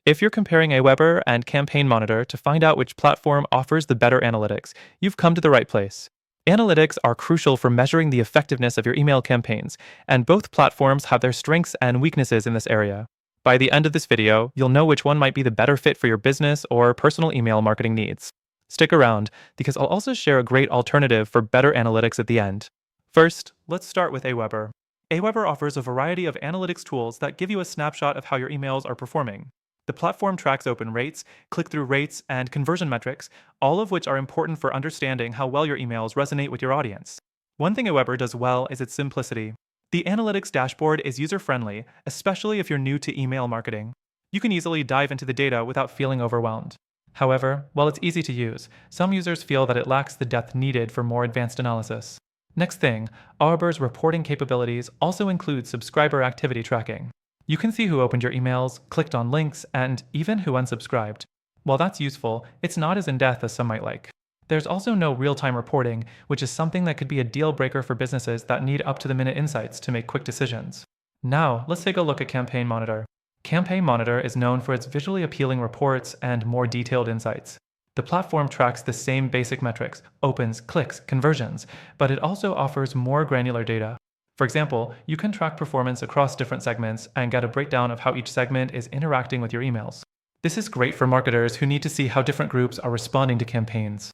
If you're comparing AWeber and Campaign Monitor to find out which platform offers the better analytics, you've come to the right place. Analytics are crucial for measuring the effectiveness of your email campaigns, and both platforms have their strengths and weaknesses in this area. By the end of this video, you'll know which one might be the better fit for your business or personal email marketing needs. Stick around, because I'll also share a great alternative for better analytics at the end. First, let's start with AWeber. AWeber offers a variety of analytics tools that give you a snapshot of how your emails are performing. The platform tracks open rates, click-through rates, and conversion metrics, all of which are important for understanding how well your emails resonate with your audience. One thing AWeber does well is its simplicity. The analytics dashboard is user-friendly, especially if you're new to email marketing. You can easily dive into the data without feeling overwhelmed. However, while it's easy to use, some users feel that it lacks the depth needed for more advanced analysis. Next thing, AWeber's reporting capabilities also include subscriber activity tracking. You can see who opened your emails, clicked on links, and even who unsubscribed. While that's useful, it's not as in-depth as some might like. There's also no real-time reporting, which is something that could be a deal breaker for businesses that need up-to-the-minute insights to make quick decisions. Now, let's take a look at Campaign Monitor. Campaign Monitor is known for its visually appealing reports and more detailed insights. The platform tracks the same basic metrics, opens, clicks, conversions, but it also offers more granular data. For example, you can track performance across different segments and get a breakdown of how each segment is interacting with your emails. This is great for marketers who need to see how different groups are responding to campaigns.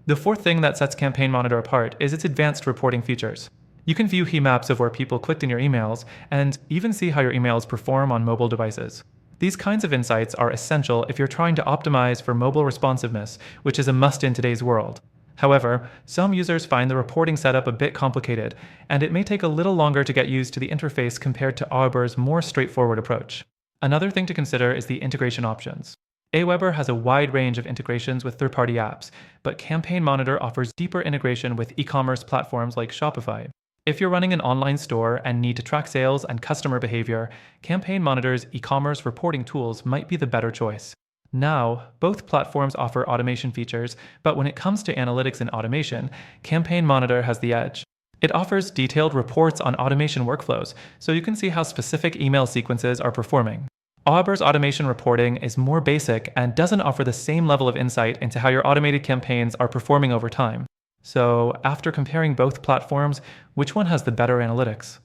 The fourth thing that sets Campaign Monitor apart is its advanced reporting features. You can view heat maps of where people clicked in your emails and even see how your emails perform on mobile devices. These kinds of insights are essential if you're trying to optimize for mobile responsiveness, which is a must in today's world. However, some users find the reporting setup a bit complicated, and it may take a little longer to get used to the interface compared to AWeber's more straightforward approach. Another thing to consider is the integration options. AWeber has a wide range of integrations with third-party apps, but Campaign Monitor offers deeper integration with e-commerce platforms like Shopify. If you're running an online store and need to track sales and customer behavior, Campaign Monitor's e-commerce reporting tools might be the better choice. Now, both platforms offer automation features, but when it comes to analytics and automation, Campaign Monitor has the edge. It offers detailed reports on automation workflows, so you can see how specific email sequences are performing. AWeber's automation reporting is more basic and doesn't offer the same level of insight into how your automated campaigns are performing over time. So, after comparing both platforms, which one has the better analytics?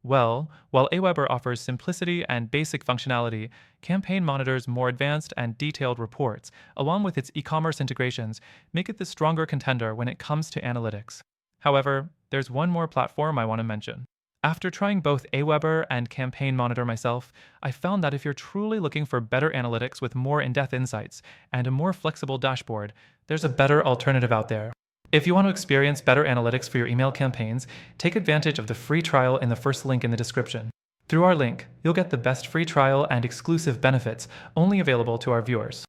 Well, while AWeber offers simplicity and basic functionality, Campaign Monitor's more advanced and detailed reports, along with its e-commerce integrations, make it the stronger contender when it comes to analytics. However, there's one more platform I want to mention. After trying both AWeber and Campaign Monitor myself, I found that if you're truly looking for better analytics with more in-depth insights and a more flexible dashboard, there's a better alternative out there. If you want to experience better analytics for your email campaigns, take advantage of the free trial in the first link in the description. Through our link, you'll get the best free trial and exclusive benefits only available to our viewers.